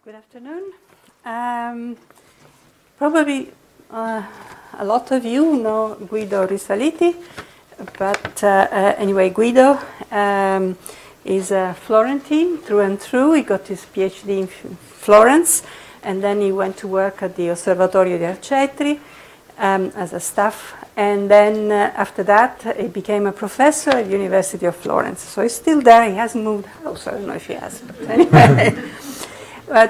Good afternoon. Probably a lot of you know Guido Risaliti, but anyway, Guido is a Florentine through and through. He got his PhD in Florence, and then he went to work at the Osservatorio di Arcetri as a staff, and then after that he became a professor at the University of Florence. So he's still there. He hasn't moved house. I don't know if he has, but anyway.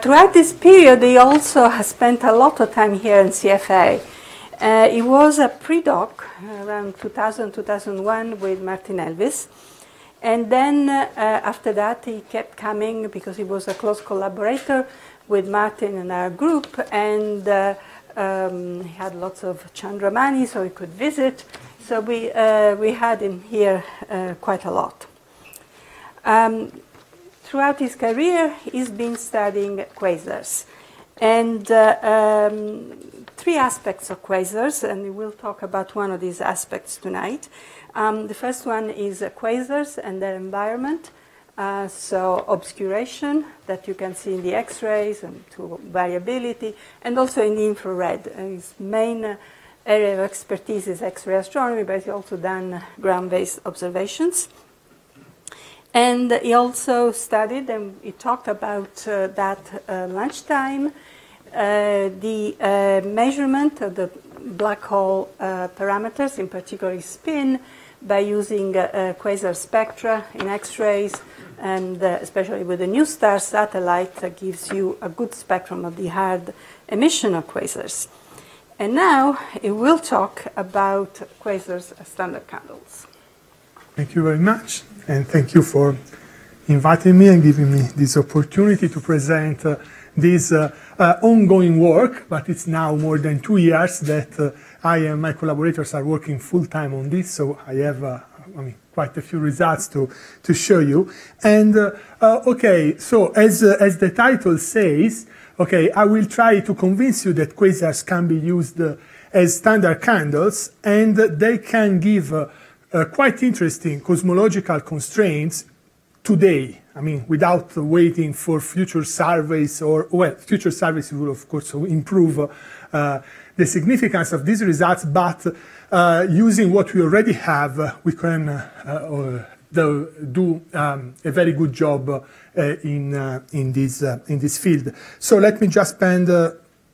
Throughout this period, he also has spent a lot of time here in CFA. He was a pre-doc around 2000-2001 with Martin Elvis. And then after that, he kept coming because he was a close collaborator with Martin and our group. And he had lots of Chandramani, so he could visit. So we had him here quite a lot. Throughout his career, he's been studying quasars. And three aspects of quasars, and we will talk about one of these aspects tonight. The first one is quasars and their environment. So obscuration that you can see in the X-rays and to variability, and also in the infrared. And his main area of expertise is X-ray astronomy, but he's also done ground-based observations. And he also studied, and he talked about that lunchtime, the measurement of the black hole parameters, in particular spin, by using quasar spectra in X-rays, and especially with the New Star satellite that gives you a good spectrum of the hard emission of quasars. And now he will talk about quasars as standard candles. Thank you very much, and thank you for inviting me and giving me this opportunity to present this ongoing work, but it's now more than 2 years that I and my collaborators are working full-time on this, so I have quite a few results to show you. And okay, so as the title says, okay, I will try to convince you that quasars can be used as standard candles, and they can give quite interesting cosmological constraints today. I mean, without waiting for future surveys, or, well, future surveys will, of course, improve the significance of these results, but using what we already have, we can do a very good job in this field. So let me just spend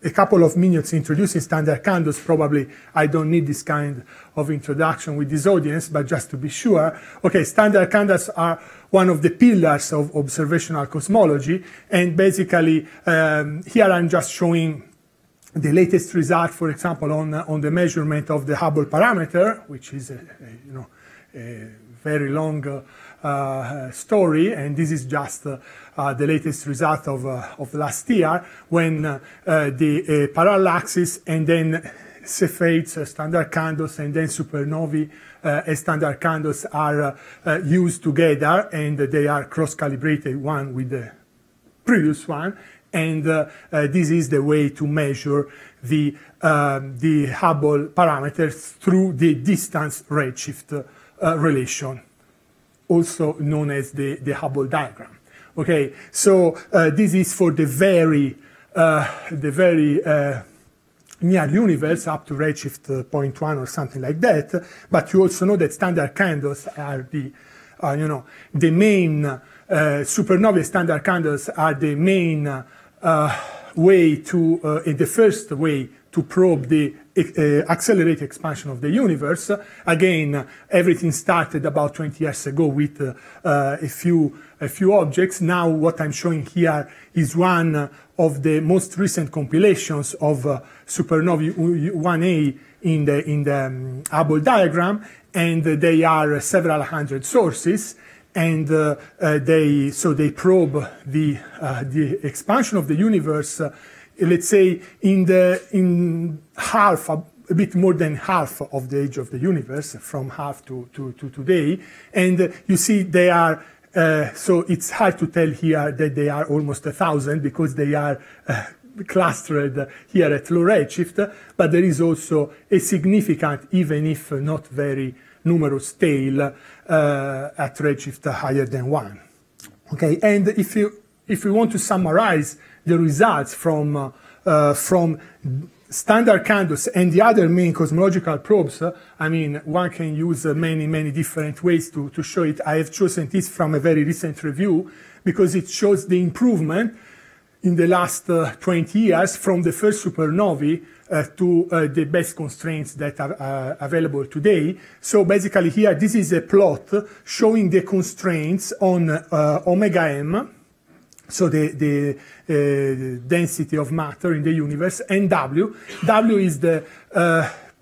a couple of minutes introducing standard candles. Probably I don't need this kind of introduction with this audience, but just to be sure. Okay, standard candles are one of the pillars of observational cosmology, and basically here I'm just showing the latest result, for example, on the measurement of the Hubble parameter, which is a very long story, and this is just the latest result of last year, when the parallaxes and then Cepheids, standard candles, and then supernovae as standard candles are used together, and they are cross-calibrated one with the previous one, and this is the way to measure the Hubble parameters through the distance redshift relation, also known as the Hubble diagram. Okay, so this is for the very near universe, up to redshift 0.1 or something like that. But you also know that standard candles are the the main supernovae standard candles are the main way to the first way to probe the accelerated expansion of the universe. Again, everything started about 20 years ago with a few objects. Now what I'm showing here is one of the most recent compilations of supernovae 1A in the Hubble diagram, and they are several hundred sources. And they probe the expansion of the universe, let's say in half, a bit more than half of the age of the universe, from half to today. And you see they are, so it's hard to tell here that they are almost 1,000 because they are clustered here at low redshift, but there is also a significant, even if not very numerous tail at redshift higher than 1. Okay, and if you if we want to summarize the results from standard candles and the other main cosmological probes, I mean, one can use many different ways to show it. I have chosen this from a very recent review because it shows the improvement in the last 20 years from the first supernovae to the best constraints that are available today. So basically here, this is a plot showing the constraints on omega m, so the density of matter in the universe, and W. W is the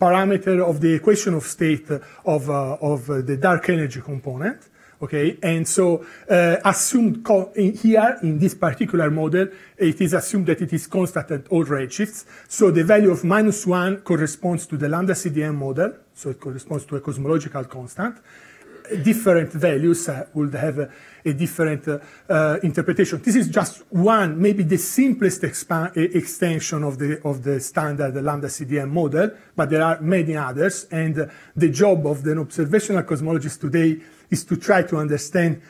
parameter of the equation of state of the dark energy component. Okay, and so assumed here in this particular model, it is assumed that it is constant at all redshifts. So the value of -1 corresponds to the lambda CDM model, so it corresponds to a cosmological constant. Different values would have a different interpretation. This is just one, maybe the simplest extension of the standard lambda CDM model, but there are many others. And the job of the observational cosmologist today is to try to understand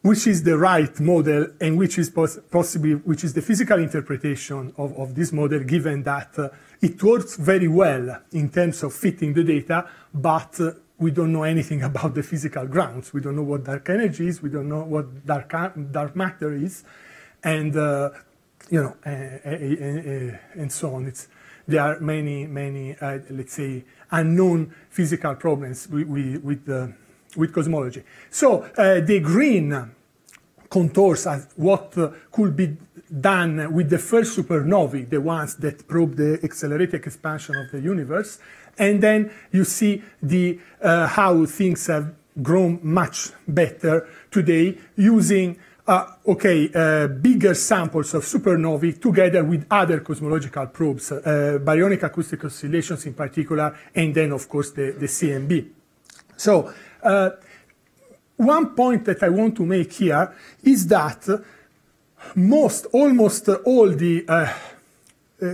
which is the right model and which is possibly which is the physical interpretation of this model, given that it works very well in terms of fitting the data, but we don't know anything about the physical grounds. We don't know what dark energy is. We don't know what dark matter is, and you know, and so on. There are many let's say unknown physical problems with cosmology. So the green contours as what could be done with the first supernovae, the ones that probe the accelerated expansion of the universe. And then you see how things have grown much better today using bigger samples of supernovae together with other cosmological probes, baryonic acoustic oscillations in particular, and then of course the CMB. So one point that I want to make here is that almost all the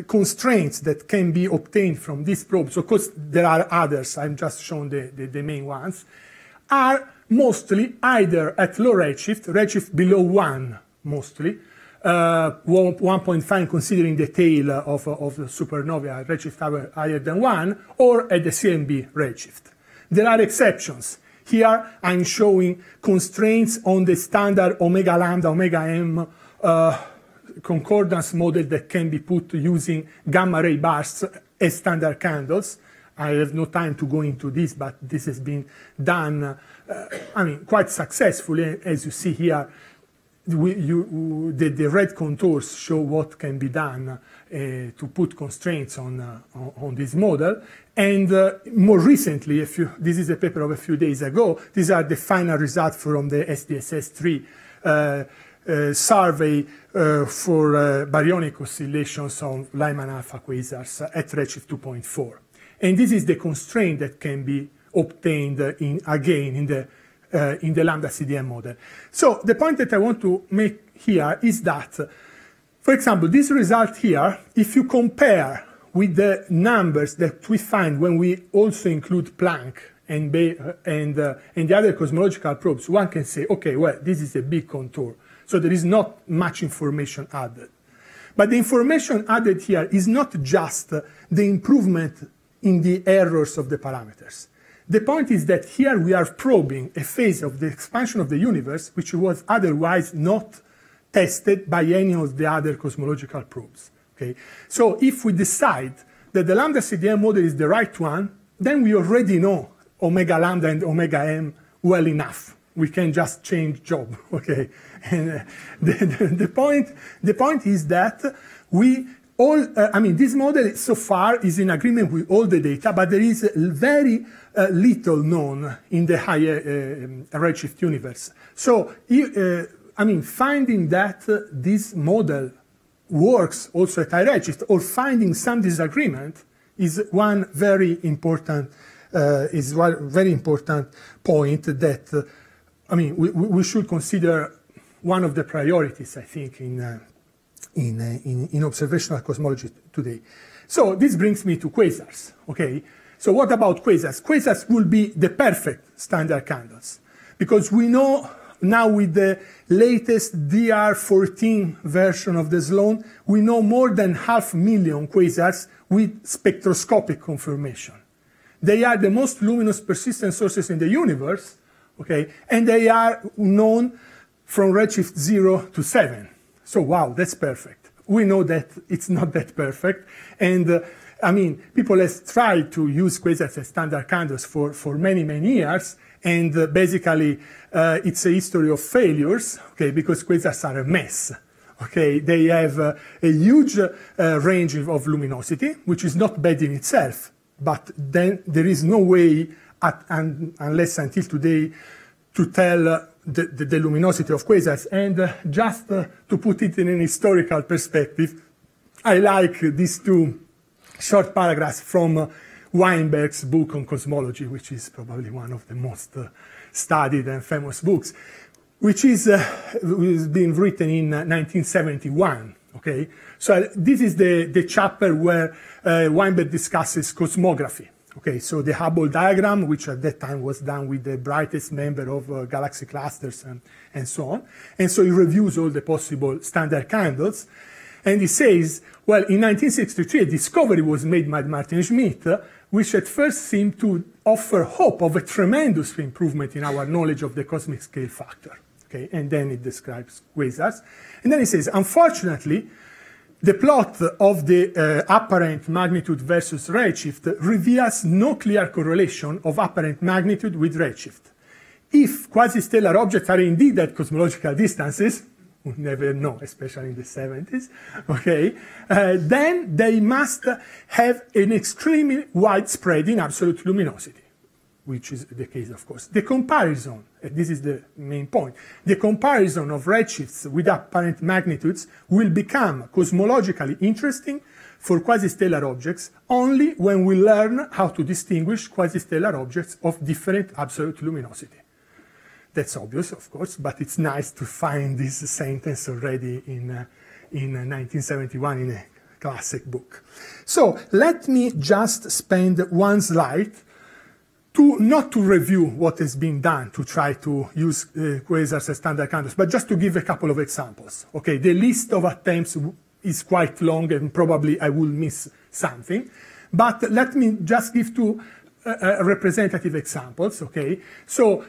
constraints that can be obtained from these probes, of course there are others, I'm just showing the main ones, are mostly either at low redshift below 1 mostly, 1.5 considering the tail of the supernova at redshift higher than 1, or at the CMB redshift. There are exceptions. Here I'm showing constraints on the standard omega lambda, omega m concordance model that can be put using gamma ray bursts as standard candles. I have no time to go into this, but this has been done, I mean, quite successfully. As you see here, the red contours show what can be done to put constraints on this model. And more recently, this is a paper of a few days ago, these are the final results from the SDSS-3 survey for baryonic oscillations on Lyman alpha quasars at redshift 2.4. And this is the constraint that can be obtained in the lambda CDM model. So the point that I want to make here is that, for example, this result here, if you compare with the numbers that we find when we also include Planck and the other cosmological probes, one can say, okay, well, this is a big contour. So there is not much information added. But the information added here is not just the improvement in the errors of the parameters. The point is that here we are probing a phase of the expansion of the universe which was otherwise not tested by any of the other cosmological probes. Okay? So if we decide that the lambda CDM model is the right one, then we already know omega lambda and omega m well enough. We can just change job, okay? And the point is that this model so far is in agreement with all the data, but there is very little known in the higher redshift universe. So, finding that this model works also at high redshift, or finding some disagreement, is one very important point that we should consider one of the priorities, I think, in observational cosmology today. So this brings me to quasars, okay? So what about quasars? Quasars will be the perfect standard candles, because we know now with the latest DR14 version of the Sloan, we know more than 500,000 quasars with spectroscopic confirmation. They are the most luminous persistent sources in the universe, okay, and they are known from redshift 0 to 7. So wow, that's perfect. We know that it's not that perfect, and I mean, people have tried to use quasars as standard candles for many, many years, and basically it's a history of failures, okay, because quasars are a mess. Okay, they have a huge range of luminosity, which is not bad in itself, but then there is no way, unless until today, to tell the luminosity of quasars. And just to put it in an historical perspective, I like these two short paragraphs from Weinberg's book on cosmology, which is probably one of the most studied and famous books, which is been written in 1971. Okay, so this is the chapter where Weinberg discusses cosmography. Okay, so the Hubble diagram, which at that time was done with the brightest member of galaxy clusters and so on. And so he reviews all the possible standard candles. And he says, well, in 1963, a discovery was made by Martin Schmidt, which at first seemed to offer hope of a tremendous improvement in our knowledge of the cosmic scale factor. Okay, and then it describes quasars. And then he says, unfortunately, the plot of the apparent magnitude versus redshift reveals no clear correlation of apparent magnitude with redshift. If quasi-stellar objects are indeed at cosmological distances, we never know, especially in the 70s, okay, then they must have an extremely wide spread in absolute luminosity, which is the case, of course. The comparison, this is the main point, the comparison of redshifts with apparent magnitudes will become cosmologically interesting for quasi-stellar objects only when we learn how to distinguish quasi-stellar objects of different absolute luminosity. That's obvious, of course, but it's nice to find this sentence already in 1971 in a classic book. So let me just spend one slide not to review what has been done to try to use quasars as standard candles, but just to give a couple of examples. Okay, the list of attempts is quite long and probably I will miss something, but let me just give two representative examples, okay? So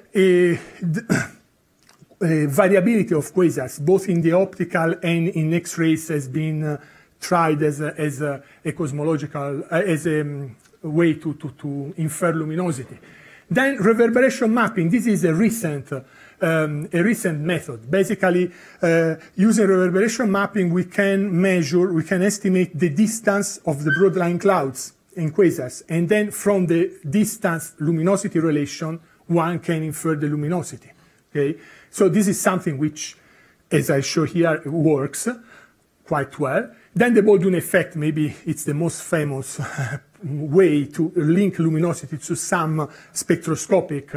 variability of quasars, both in the optical and in X-rays, has been tried as a cosmological, as a way to infer luminosity. Then reverberation mapping, this is a recent method. Basically, using reverberation mapping, we can estimate the distance of the broadline clouds in quasars, and then from the distance luminosity relation, one can infer the luminosity. Okay, so this is something which, as I show here, works quite well. Then the Baldwin effect, maybe it's the most famous way to link luminosity to some spectroscopic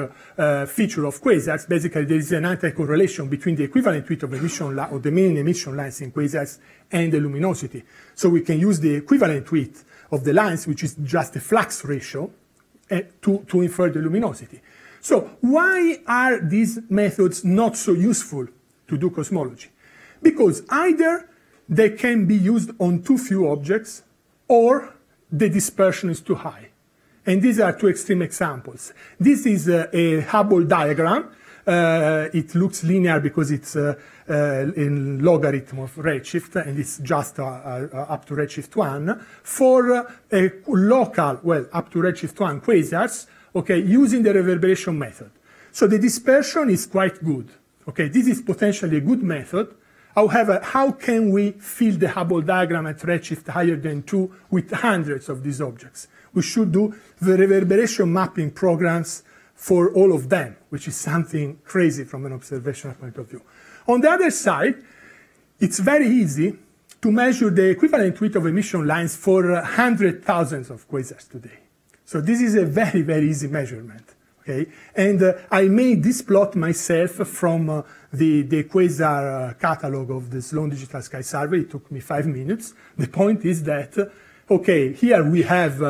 feature of quasars. Basically, there is an anti-correlation between the equivalent width of emission or the main emission lines in quasars and the luminosity. So we can use the equivalent width of the lines, which is just a flux ratio, to infer the luminosity. So why are these methods not so useful to do cosmology? Because either they can be used on too few objects, or the dispersion is too high. And these are two extreme examples. This is a Hubble diagram. It looks linear because it's in logarithm of redshift, and it's just up to redshift 1, for a local, well, up to redshift 1 quasars, okay, using the reverberation method. So the dispersion is quite good. Okay, this is potentially a good method. However, how can we fill the Hubble diagram at redshift higher than 2 with hundreds of these objects? We should do the reverberation mapping programs for all of them, which is something crazy from an observational point of view. On the other side, it's very easy to measure the equivalent width of emission lines for hundred thousands of quasars today. So this is a very, very easy measurement. Okay? And I made this plot myself from the quasar catalog of the Sloan Digital Sky Survey. It took me 5 minutes. The point is that, okay, here we have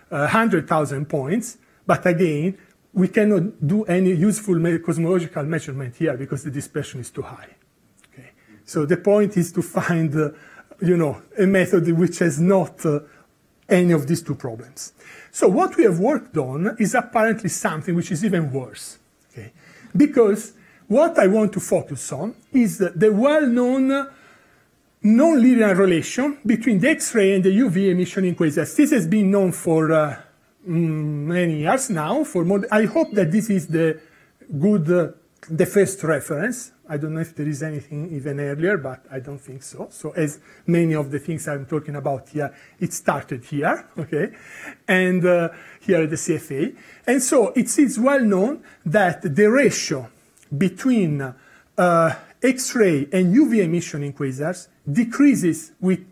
100,000 points, but again, we cannot do any useful cosmological measurement here because the dispersion is too high. Okay? So the point is to find, a method which has not any of these two problems. So what we have worked on is apparently something which is even worse. Okay? Because what I want to focus on is the well-known non-linear relation between the X-ray and the UV emission in quasars. This has been known for many years now. I hope that this is the first reference. I don't know if there is anything even earlier, but I don't think so. So as many of the things I'm talking about here, it started here, okay, and here at the CFA. And so it's well known that the ratio between X-ray and UV emission in quasars decreases with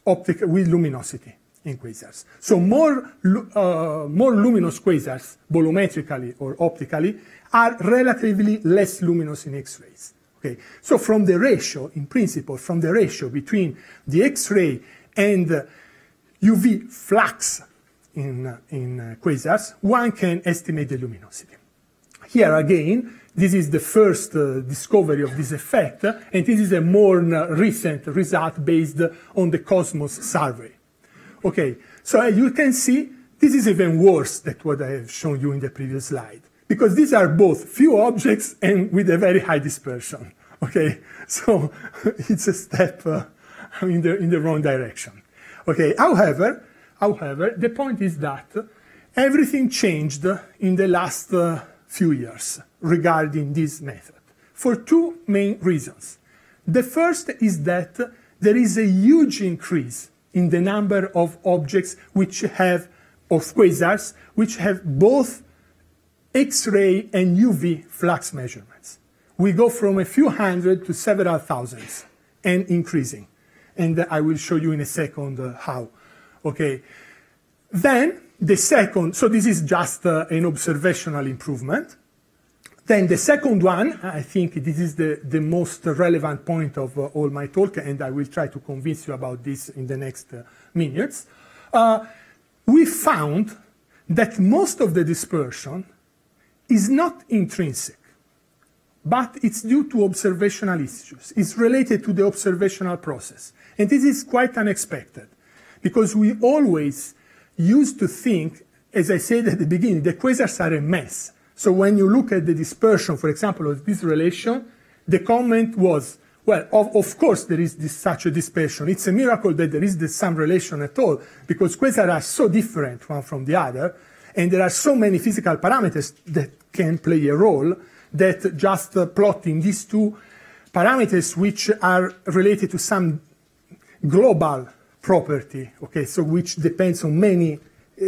luminosity in quasars. So more luminous quasars, bolometrically or optically, are relatively less luminous in X-rays. Okay. So from the ratio, in principle, from the ratio between the X-ray and UV flux in quasars, one can estimate the luminosity. Here again, this is the first discovery of this effect, and this is a more recent result based on the Cosmos survey. Okay, so as you can see, this is even worse than what I have shown you in the previous slide, because these are both few objects and with a very high dispersion. Okay, so it's a step in the wrong direction. Okay, however, the point is that everything changed in the last few years regarding this method for two main reasons. The first is that there is a huge increase in the number of objects of quasars, which have both X-ray and UV flux measurements. We go from a few hundred to several thousands and increasing. And I will show you in a second how. Okay. Then the second, so this is just an observational improvement. Then the second one, I think this is the most relevant point of all my talk, and I will try to convince you about this in the next minutes. We found that most of the dispersion is not intrinsic, but it's due to observational issues. It's related to the observational process. And this is quite unexpected, because we always used to think, as I said at the beginning, the quasars are a mess. So when you look at the dispersion, for example, of this relation, the comment was, well, of course there is such a dispersion. It's a miracle that there is some relation at all, because quasars are so different one from the other, and there are so many physical parameters that can play a role, that just plotting these two parameters which are related to some global property, okay, so which depends on many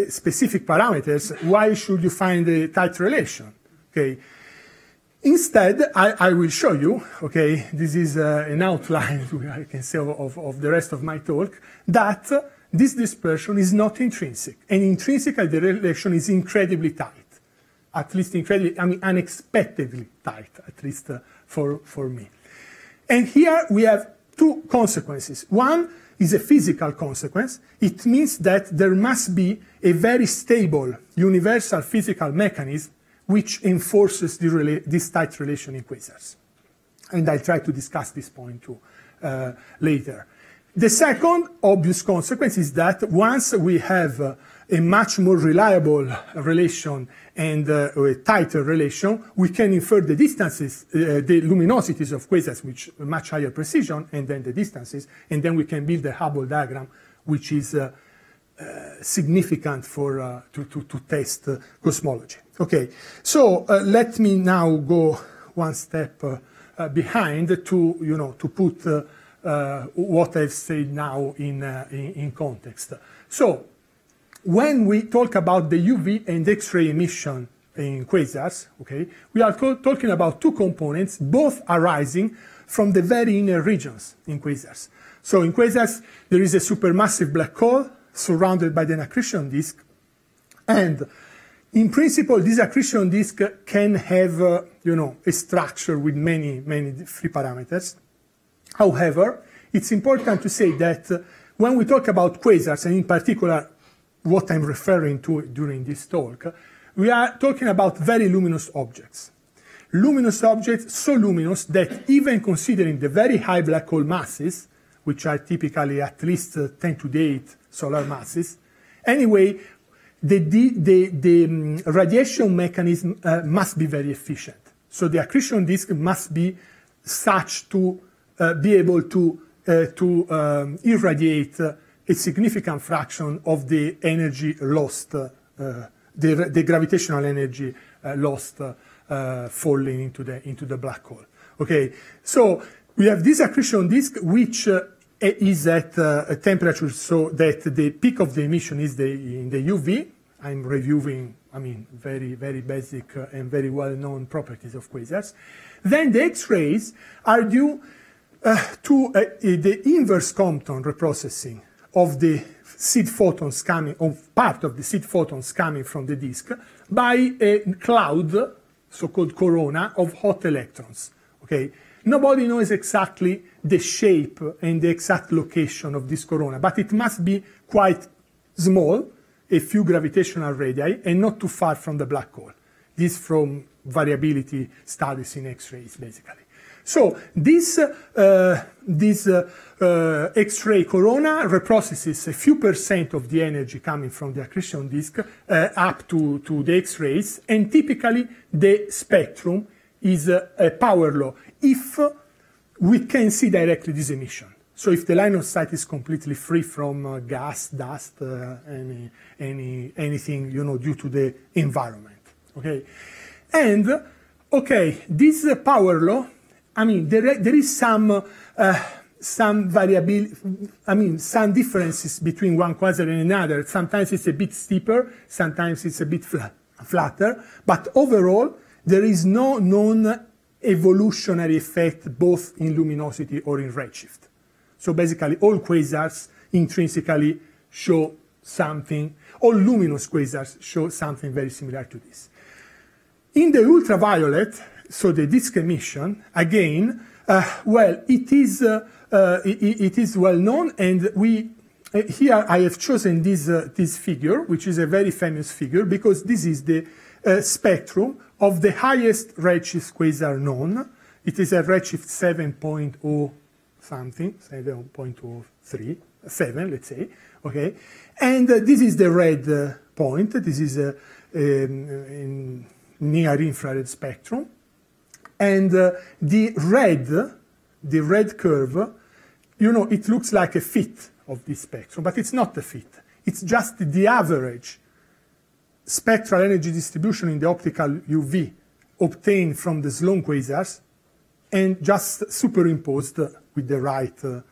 specific parameters, why should you find a tight relation? Okay. Instead, I will show you, okay, this is an outline, I can say, of the rest of my talk, that this dispersion is not intrinsic. And intrinsically, the relation is incredibly tight. At least incredibly, I mean, unexpectedly tight, at least for me. And here we have two consequences. One is a physical consequence. It means that there must be a very stable universal physical mechanism which enforces this tight relation in quasars. And I'll try to discuss this point too later. The second obvious consequence is that once we have a much more reliable relation and a tighter relation, we can infer the distances, the luminosities of quasars with much higher precision, and then the distances, and then we can build a Hubble diagram, which is significant for to test cosmology. Okay, so let me now go one step behind to put what I've said now in context. So when we talk about the UV and X-ray emission in quasars, okay, we are talking about two components, both arising from the very inner regions in quasars. So in quasars, there is a supermassive black hole surrounded by an accretion disk, and in principle, this accretion disk can have, a structure with many free parameters. However, it's important to say that when we talk about quasars, and in particular what I'm referring to during this talk, we are talking about very luminous objects. Luminous objects so luminous that even considering the very high black hole masses, which are typically at least 10 to the 8 solar masses, anyway, the radiation mechanism must be very efficient. So the accretion disk must be such to be able to irradiate a significant fraction of the energy lost, the gravitational energy lost falling into the black hole. Okay, so we have this accretion disk which is at a temperature so that the peak of the emission is in the UV. I'm reviewing, very, very basic and very well-known properties of quasars. Then the X-rays are due to the inverse Compton reprocessing of the seed photons coming, of part of the seed photons coming from the disk by a cloud, so-called corona, of hot electrons. Okay, nobody knows exactly the shape and the exact location of this corona, but it must be quite small, a few gravitational radii, and not too far from the black hole. This from variability studies in X-rays, basically. So this X-ray corona reprocesses a few percent of the energy coming from the accretion disk up to the X-rays, and typically the spectrum is a power law if we can see directly this emission. So if the line of sight is completely free from gas, dust, anything due to the environment, okay? And okay, this power law, there is some variability, some differences between one quasar and another. Sometimes it's a bit steeper, sometimes it's a bit flatter, but overall there is no known evolutionary effect both in luminosity or in redshift. So basically, all quasars intrinsically show something, all luminous quasars show something very similar to this. In the ultraviolet, so the disk emission, again, it is well known, and here I have chosen this figure, which is a very famous figure, because this is the spectrum of the highest redshift quasar known. It is a redshift 7.0 something, 7.037, let's say, okay? And this is the red point. This is a near-infrared spectrum. And the red curve, it looks like a fit of this spectrum, but it's not a fit. It's just the average spectral energy distribution in the optical UV obtained from the Sloan quasars, and just superimposed with the right, at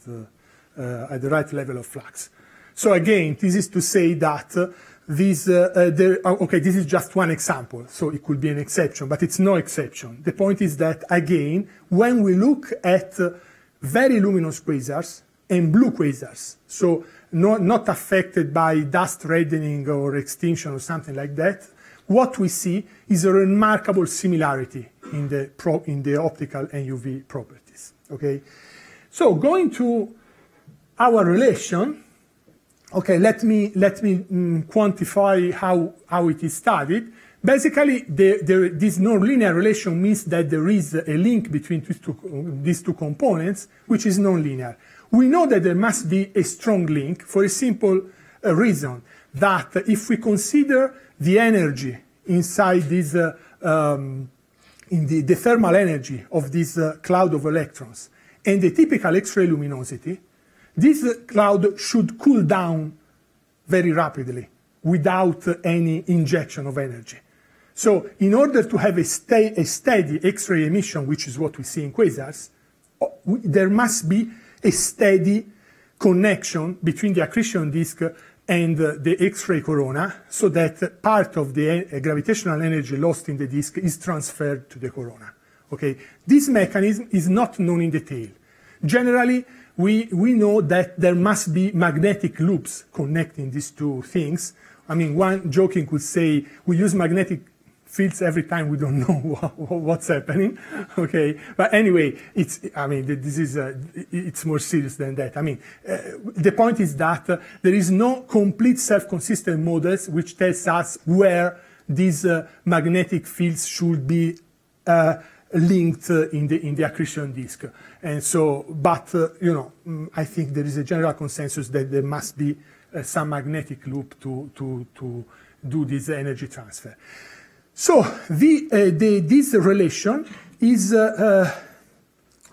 the right level of flux. So again, this is to say that this is just one example, so it could be an exception, but it's no exception. The point is that, again, when we look at very luminous quasars and blue quasars, so not affected by dust reddening or extinction or something like that, what we see is a remarkable similarity in the optical and UV properties. Okay, so going to our relation. Okay, let me quantify how it is studied. Basically, this nonlinear relation means that there is a link between these two components, which is nonlinear. We know that there must be a strong link for a simple reason, that if we consider the energy inside this, in the thermal energy of this cloud of electrons and the typical X-ray luminosity, this cloud should cool down very rapidly without any injection of energy. So in order to have a steady X-ray emission, which is what we see in quasars, there must be a steady connection between the accretion disk and the X-ray corona, so that part of the gravitational energy lost in the disk is transferred to the corona. Okay? This mechanism is not known in detail. Generally, we know that there must be magnetic loops connecting these two things. I mean, one joking could say we use magnetic fields every time we don't know what's happening, okay? But anyway, it's more serious than that. I mean, the point is that there is no complete self-consistent models which tells us where these magnetic fields should be linked in the accretion disk. And so, but, I think there is a general consensus that there must be some magnetic loop to do this energy transfer. So this relation is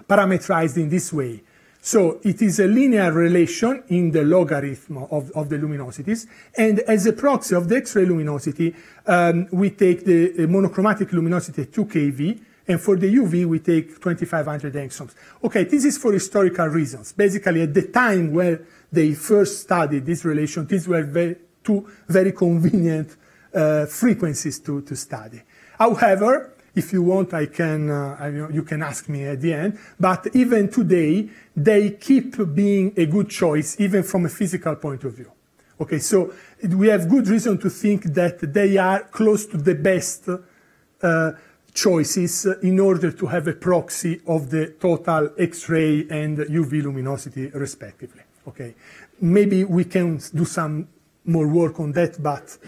parameterized in this way. So it is a linear relation in the logarithm of the luminosities, and as a proxy of the X-ray luminosity, we take the monochromatic luminosity at 2 keV, and for the UV we take 2500 angstroms. Okay, this is for historical reasons. Basically, at the time where they first studied this relation, these were two very convenient frequencies to study. However, if you want, you can ask me at the end, but even today, they keep being a good choice, even from a physical point of view. Okay, so we have good reason to think that they are close to the best choices in order to have a proxy of the total X-ray and UV luminosity, respectively. Okay, maybe we can do some more work on that, but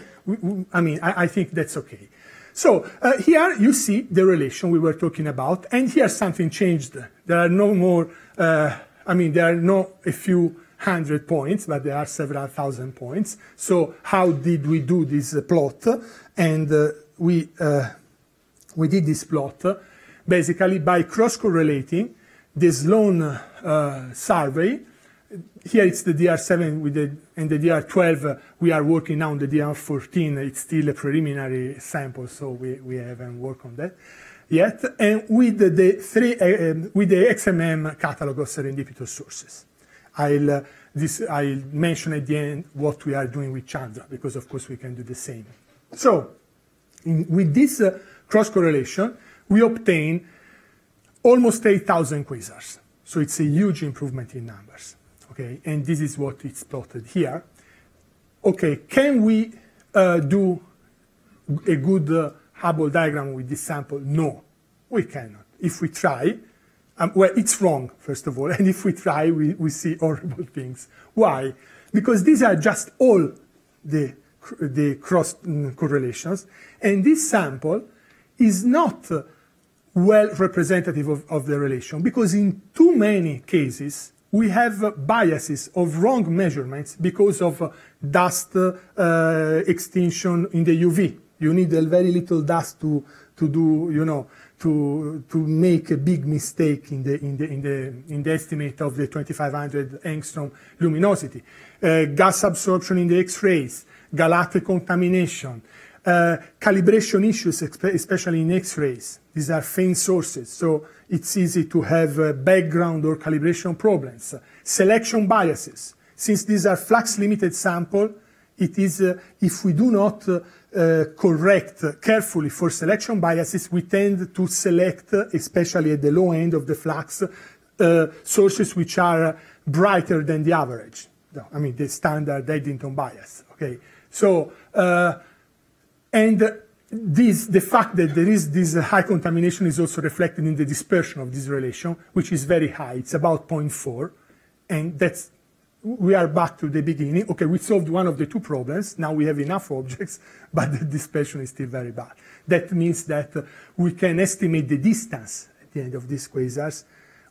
I think that's okay. So here you see the relation we were talking about, and here something changed. There are no more, there are not a few hundred points, but there are several thousand points. So how did we do this plot? And we did this plot basically by cross-correlating the Sloan survey. Here it's the DR7 and the DR12. We are working now on the DR14. It's still a preliminary sample, so we haven't worked on that yet. And with the XMM catalog of serendipitous sources. I'll mention at the end what we are doing with Chandra, because of course we can do the same. So with this cross-correlation, we obtain almost 8,000 quasars. So it's a huge improvement in numbers. Okay, and this is what it's plotted here. Okay, can we do a good Hubble diagram with this sample? No, we cannot. If we try, well, it's wrong, first of all, and if we try, we see horrible things. Why? Because these are just all the cross correlations, and this sample is not well representative of the relation, because in too many cases, we have biases of wrong measurements because of dust extinction in the UV. You need a very little dust to make a big mistake in the estimate of the 2500 angstrom luminosity. Gas absorption in the X-rays, galactic contamination, calibration issues, especially in X-rays. These are faint sources, so it's easy to have background or calibration problems. Selection biases. Since these are flux-limited sample, it is, if we do not correct carefully for selection biases, we tend to select, especially at the low end of the flux, sources which are brighter than the average. The standard Eddington bias. Okay, so the fact that there is this high contamination is also reflected in the dispersion of this relation, which is very high. It's about 0.4, and we are back to the beginning. Okay, we solved one of the two problems. Now we have enough objects, but the dispersion is still very bad. That means that we can estimate the distance at the end of these quasars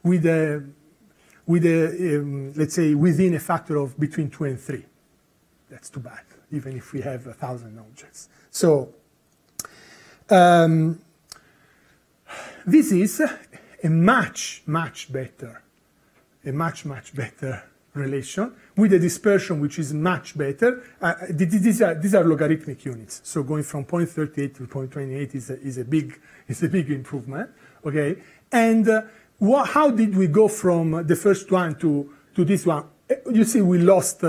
with let's say, within a factor of between 2 and 3. That's too bad, even if we have 1,000 objects. So this is a much better relation with a dispersion which is much better. These are logarithmic units, so going from 0.38 to 0.28 is a big improvement. Okay, and how did we go from the first one to this one? You see, we lost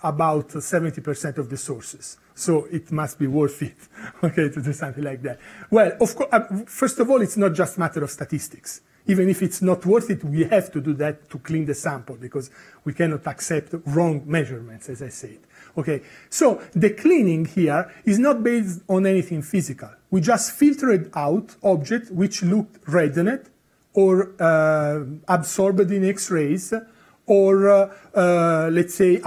about 70% of the sources. So it must be worth it, okay, to do something like that. Well, of course, first of all, it's not just a matter of statistics. Even if it's not worth it, we have to do that to clean the sample, because we cannot accept wrong measurements, as I said. Okay, so the cleaning here is not based on anything physical. we just filtered out objects which looked reddened or absorbed in X-rays or, let's say,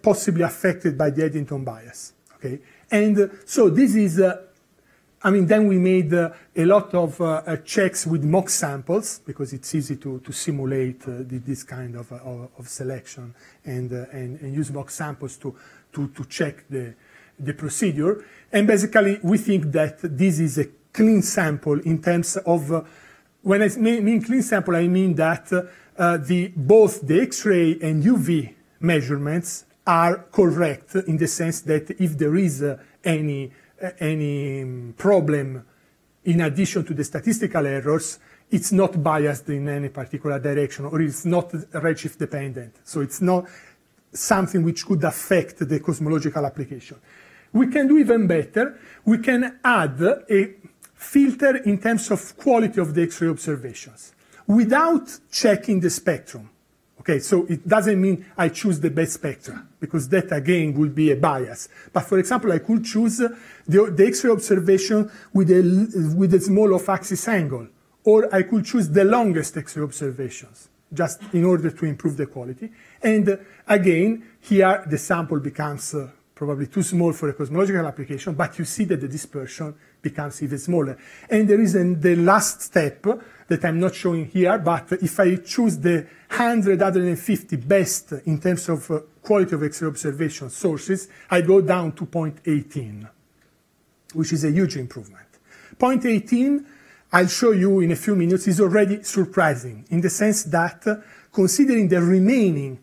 possibly affected by the Eddington bias. Okay? And so this is, then we made a lot of checks with mock samples, because it's easy to simulate this kind of selection and use mock samples to check the procedure. And basically, we think that this is a clean sample in terms of, when I mean clean sample, I mean that both the X-ray and UV measurements are correct, in the sense that if there is any problem in addition to the statistical errors, it's not biased in any particular direction, or it's not redshift dependent. So it's not something which could affect the cosmological application. We can do even better. We can add a filter in terms of quality of the X-ray observations without checking the spectrum. Okay, so it doesn't mean I choose the best spectra, because that again would be a bias. But for example, I could choose the X-ray observation with a small off-axis angle, or I could choose the longest X-ray observations, just in order to improve the quality. And again, here the sample becomes probably too small for a cosmological application, but you see that the dispersion becomes even smaller. And there is the last step that I'm not showing here, but if I choose the 150 best in terms of quality of X-ray observation sources, I go down to 0.18, which is a huge improvement. 0.18, I'll show you in a few minutes, is already surprising, in the sense that considering the remaining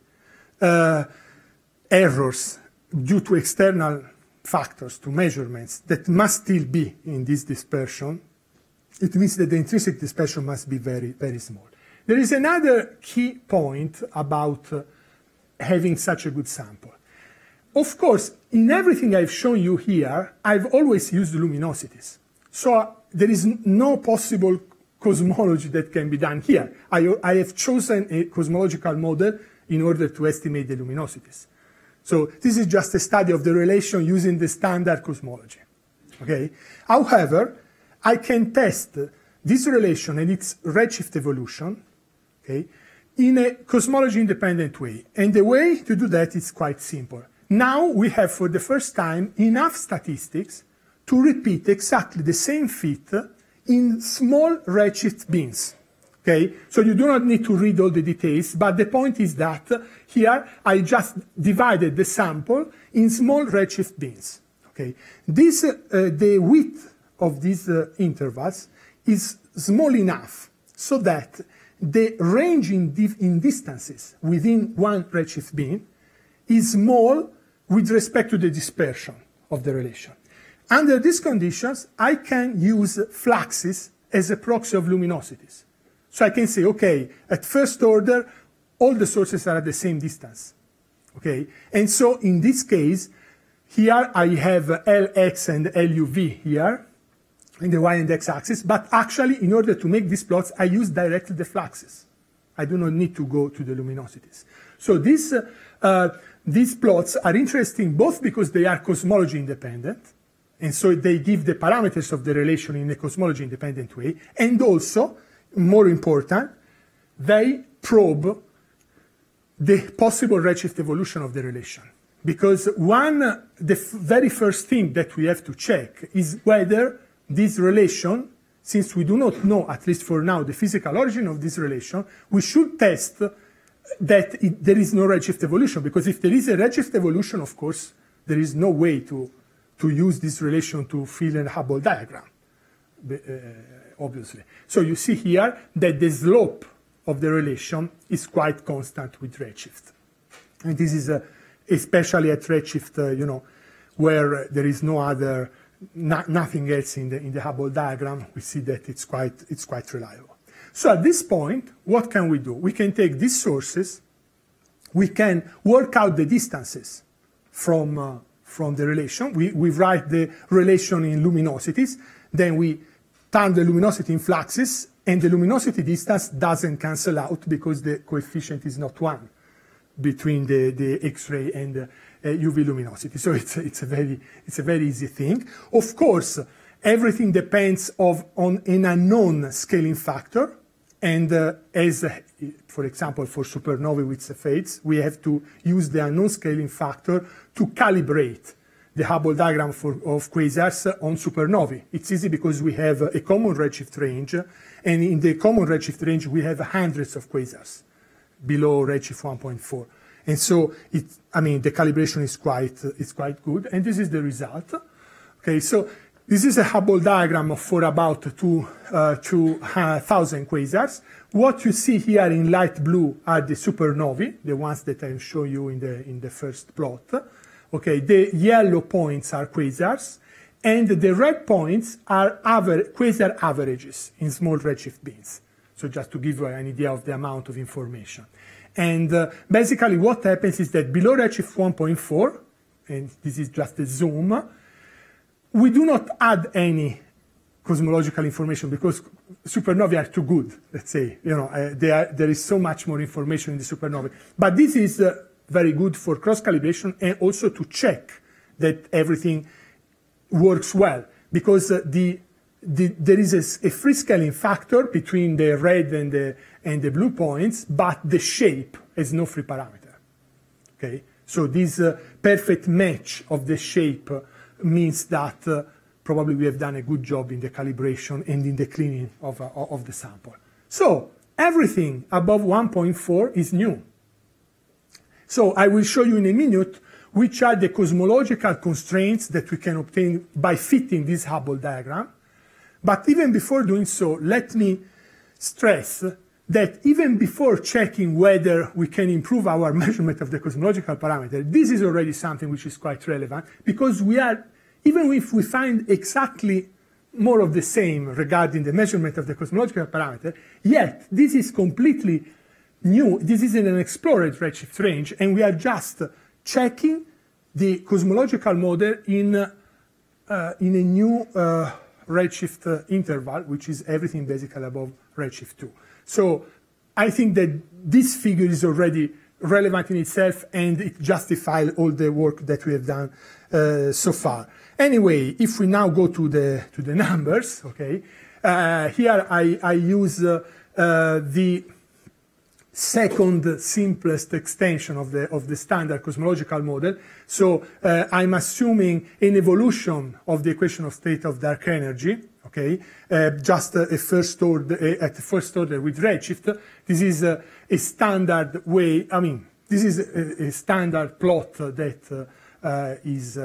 errors due to external factors, to measurements, that must still be in this dispersion, it means that the intrinsic dispersion must be very, very small. There is another key point about having such a good sample. Of course, in everything I've shown you here, I've always used luminosities. So there is no possible cosmology that can be done here. I have chosen a cosmological model in order to estimate the luminosities. So this is just a study of the relation using the standard cosmology. Okay? However, I can test this relation and its redshift evolution, okay, in a cosmology-independent way. And the way to do that is quite simple. Now we have, for the first time, enough statistics to repeat exactly the same fit in small redshift bins. Okay? So you do not need to read all the details, but the point is that here I just divided the sample in small redshift bins. Okay? The width of these intervals is small enough so that the range in distances within one redshift bin is small with respect to the dispersion of the relation. Under these conditions, I can use fluxes as a proxy of luminosities. So I can say, okay, at first order, all the sources are at the same distance. Okay? And so in this case, here I have Lx and LUV here, in the y and x axis, but actually, in order to make these plots, I use directly the fluxes. I do not need to go to the luminosities. So these plots are interesting both because they are cosmology independent, and so they give the parameters of the relation in a cosmology independent way, and also, more important, they probe the possible redshift evolution of the relation. Because the very first thing that we have to check is whether this relation, since we do not know, at least for now, the physical origin of this relation, we should test that there is no redshift evolution. Because if there is a redshift evolution, of course, there is no way to use this relation to fill a Hubble diagram, obviously. So you see here that the slope of the relation is quite constant with redshift. And this is especially at redshift, where there is no other nothing else in the Hubble diagram, we see that it's quite reliable. So at this point, what can we do? We can take these sources, we can work out the distances from the relation. We write the relation in luminosities, then we turn the luminosity in fluxes, and the luminosity distance doesn't cancel out because the coefficient is not 1 between the X-ray and UV luminosity. So it's a very easy thing. Of course, everything depends on an unknown scaling factor. And for example, for supernovae with Cepheids, we have to use the unknown scaling factor to calibrate the Hubble diagram of quasars on supernovae. It's easy because we have a common redshift range, and in the common redshift range, we have hundreds of quasars below redshift 1.4. And so, the calibration is quite good, and this is the result. Okay, so this is a Hubble diagram for about 2,000 quasars. What you see here in light blue are the supernovae, the ones that I show you in the first plot. Okay, the yellow points are quasars, and the red points are quasar averages in small redshift bins. So just to give you an idea of the amount of information. And basically what happens is that below redshift 1.4, and this is just a zoom, we do not add any cosmological information because supernovae are too good, let's say. There is so much more information in the supernovae. But this is very good for cross-calibration and also to check that everything works well, because there is a free scaling factor between the red and the blue points, but the shape has no free parameter. Okay, so this perfect match of the shape means that probably we have done a good job in the calibration and in the cleaning of the sample. So everything above 1.4 is new. So I will show you in a minute which are the cosmological constraints that we can obtain by fitting this Hubble diagram. But even before doing so, let me stress that even before checking whether we can improve our measurement of the cosmological parameter, this is already something which is quite relevant, because even if we find exactly more of the same regarding the measurement of the cosmological parameter, yet this is completely new. This is in an explored redshift range, and we are just checking the cosmological model in a new redshift interval, which is everything basically above redshift 2. So I think that this figure is already relevant in itself, and it justifies all the work that we have done so far. Anyway, if we now go to the numbers, okay, here I use the second simplest extension of the standard cosmological model. So I'm assuming an evolution of the equation of state of dark energy. Okay, just a first order at the first order with redshift. This is a standard way. This is a standard plot that is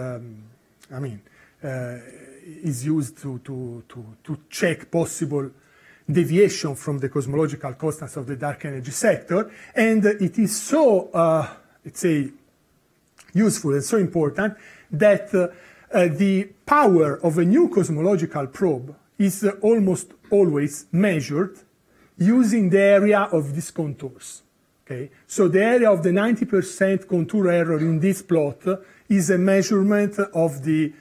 used to check possible deviation from the cosmological constants of the dark energy sector, and it is so, let's say, useful and so important that the power of a new cosmological probe is almost always measured using the area of these contours. Okay, so the area of the 90% contour error in this plot is a measurement of the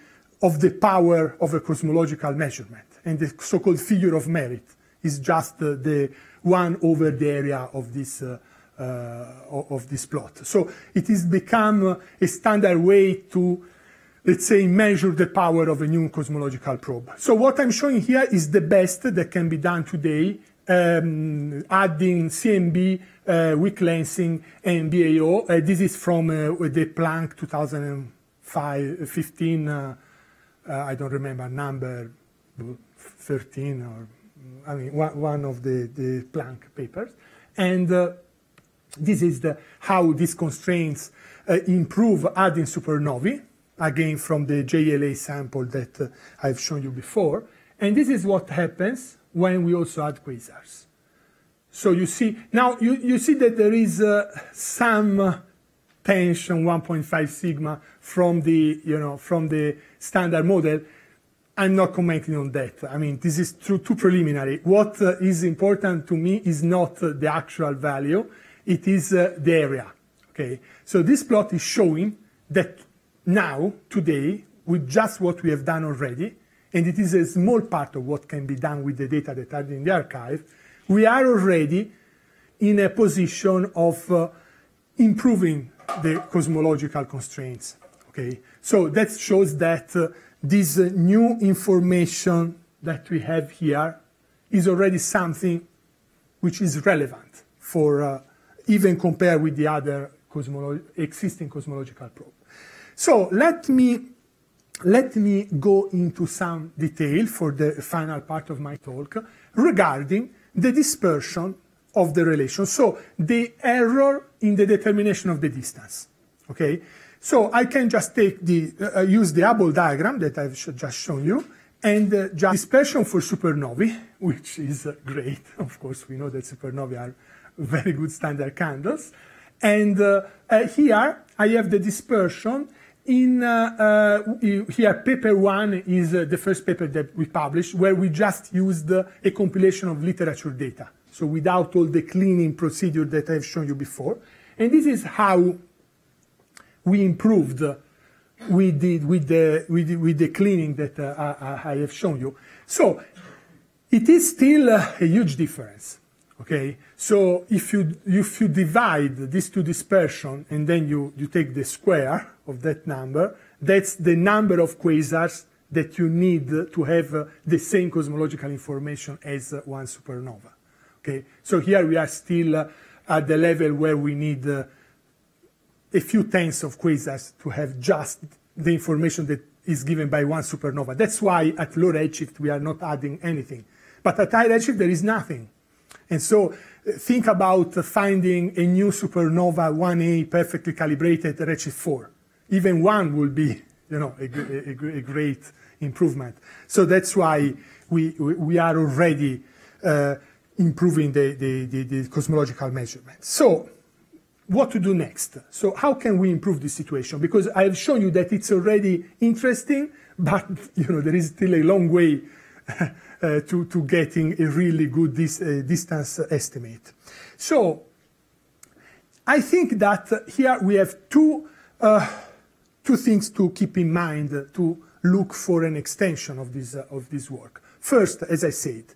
power of a cosmological measurement, and the so-called figure of merit is just the 1 over the area of this plot. So it has become a standard way to, let's say, measure the power of a new cosmological probe. So what I'm showing here is the best that can be done today, adding CMB, weak lensing, and BAO. This is from the Planck 2015, I don't remember, number 13 or one of the Planck papers. And this is how these constraints improve adding supernovae, again from the JLA sample that I've shown you before. And this is what happens when we also add quasars. So you see, now you see that there is some tension, 1.5 sigma, from the standard model. I'm not commenting on that. This is too preliminary. What is important to me is not the actual value, it is the area. Okay, so this plot is showing that now, today, with just what we have done already, and it is a small part of what can be done with the data that are in the archive, we are already in a position of improving the cosmological constraints. Okay, so that shows that this new information that we have here is already something which is relevant for even compared with the other existing cosmological probe. So let me go into some detail for the final part of my talk regarding the dispersion of the relation. So the error in the determination of the distance. Okay, so I can just take use the Hubble diagram that I've just shown you, and just dispersion for supernovae, which is great. Of course, we know that supernovae are very good standard candles. And here I have the dispersion in, here paper 1 is the first paper that we published, where we just used a compilation of literature data. So without all the cleaning procedure that I've shown you before. And this is how we improved with the cleaning that I have shown you. So it is still a huge difference. Okay, so if you divide these two dispersion and then you take the square of that number, that's the number of quasars that you need to have the same cosmological information as one supernova. Okay, so here we are still at the level where we need a few tens of quasars to have just the information that is given by one supernova. That's why at low redshift we are not adding anything. But at high redshift there is nothing. And so think about finding a new supernova 1A perfectly calibrated at redshift 4. Even 1 will be, you know, a great improvement. So that's why we are already improving the cosmological measurements. So what to do next? So how can we improve this situation? Because I've shown you that it's already interesting, but you know there is still a long way to getting a really good distance estimate. So I think that here we have two things to keep in mind to look for an extension of this work. First, as I said,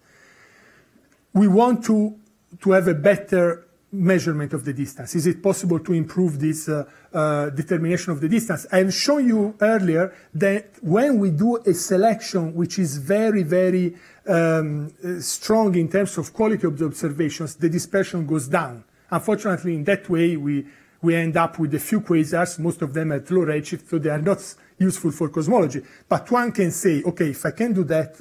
we want to have a better measurement of the distance. Is it possible to improve this determination of the distance? I've shown you earlier that when we do a selection which is very, very strong in terms of quality of the observations, the dispersion goes down. Unfortunately, in that way, we end up with a few quasars, most of them at low redshift, so they are not useful for cosmology. But one can say, okay, if I can do that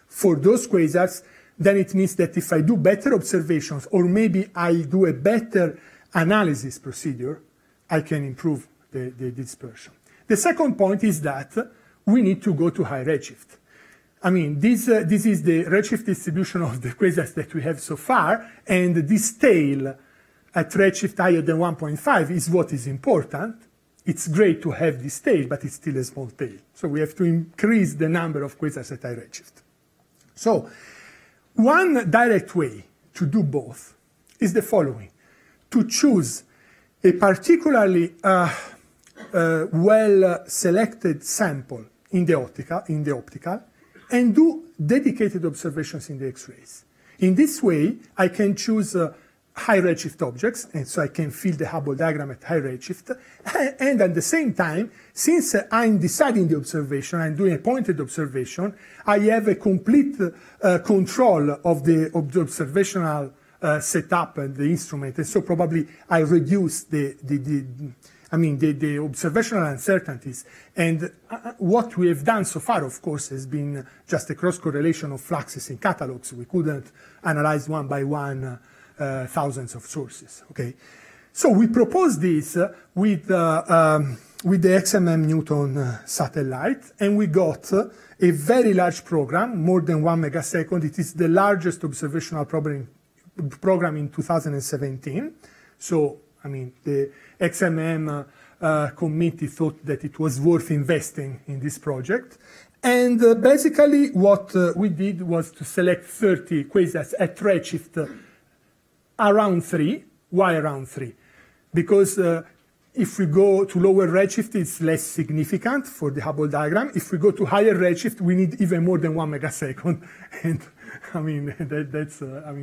for those quasars, then it means that if I do better observations, or maybe I do a better analysis procedure, I can improve the dispersion. The second point is that we need to go to high redshift. I mean, this is the redshift distribution of the quasars that we have so far, and this tail at redshift higher than 1.5 is what is important. It's great to have this tail, but it's still a small tail. So we have to increase the number of quasars at high redshift. So one direct way to do both is the following: to choose a particularly well-selected sample in the optical, and do dedicated observations in the X-rays. In this way, I can choose high redshift objects, and so I can fill the Hubble diagram at high redshift. And at the same time, since I'm deciding the observation, I'm doing a pointed observation, I have a complete control of the observational setup and the instrument, and so probably I reduce the observational uncertainties. And what we have done so far, of course, has been just a cross-correlation of fluxes in catalogs. We couldn't analyze one by one thousands of sources. Okay, so we proposed this with the XMM Newton satellite, and we got a very large program, more than 1 megasecond. It is the largest observational program in 2017. So, I mean, the XMM committee thought that it was worth investing in this project. And basically what we did was to select 30 quasars at redshift around 3. Why around 3? Because if we go to lower redshift, it's less significant for the Hubble diagram. If we go to higher redshift, we need even more than 1 megasecond. And I mean, that's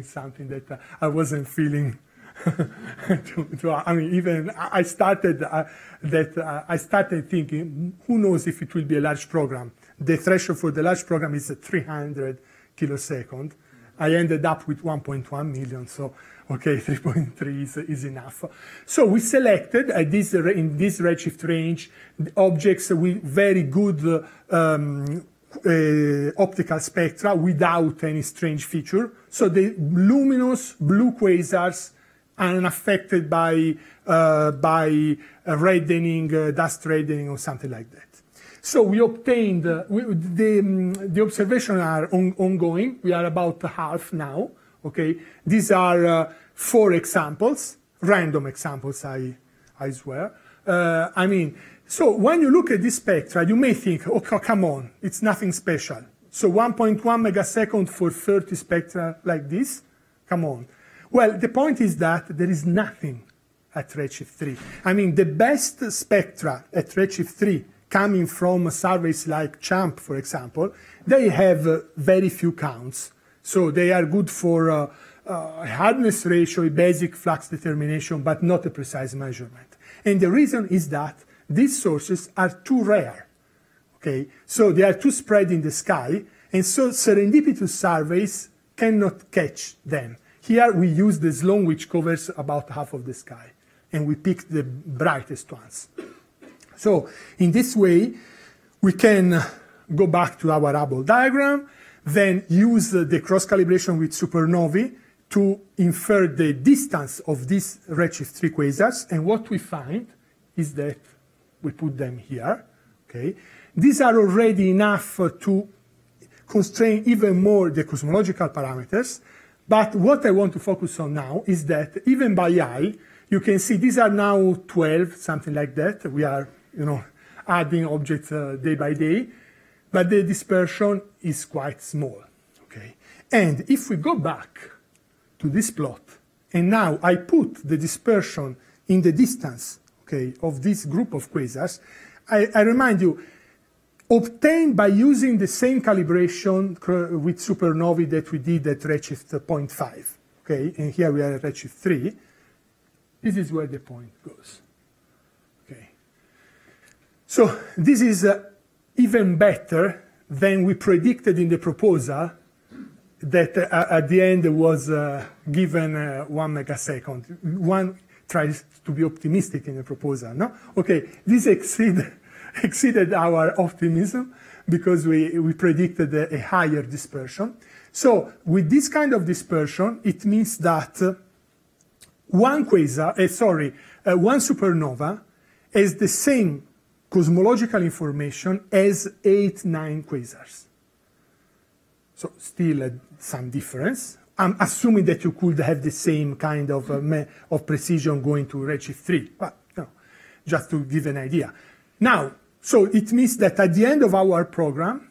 something that I wasn't feeling I mean, even I started I started thinking, who knows if it will be a large program? The threshold for the large program is 300 kilosecond. I ended up with 1.1 million, so okay, 3.3 is enough. So we selected in this redshift range objects with very good optical spectra without any strange feature. So the luminous blue quasars are unaffected by reddening, dust reddening, or something like that. So we obtained, the observations are ongoing. We are about half now, okay? These are 4 examples, random examples, I swear. I mean, so when you look at this spectra, you may think, oh, come on, it's nothing special. So 1.1 megasecond for 30 spectra like this, come on. Well, the point is that there is nothing at redshift 3. I mean, the best spectra at redshift 3 coming from surveys like CHAMP, for example, they have very few counts. So they are good for hardness ratio, a basic flux determination, but not a precise measurement. And the reason is that these sources are too rare. Okay? So they are too spread in the sky, and so serendipitous surveys cannot catch them. Here we use the Sloan, which covers about half of the sky, and we pick the brightest ones. So in this way, we can go back to our Hubble diagram, then use the cross-calibration with supernovae to infer the distance of these redshift 3 quasars, and what we find is that we put them here. Okay? These are already enough to constrain even more the cosmological parameters, but what I want to focus on now is that even by eye, you can see these are now 12, something like that. We are adding objects day by day, but the dispersion is quite small, okay? And if we go back to this plot, and now I put the dispersion in the distance, okay, of this group of quasars, I remind you, obtained by using the same calibration with supernovae that we did at redshift 0.5, okay? And here we are at redshift 3. This is where the point goes. So this is even better than we predicted in the proposal that at the end was given 1 megasecond. One tries to be optimistic in the proposal, no? Okay, this exceeded our optimism because we predicted a higher dispersion. So with this kind of dispersion, it means that one supernova has the same cosmological information as 8-9 quasars. So still some difference. I'm assuming that you could have the same kind of precision going to redshift 3, but no, just to give an idea. Now, so it means that at the end of our program,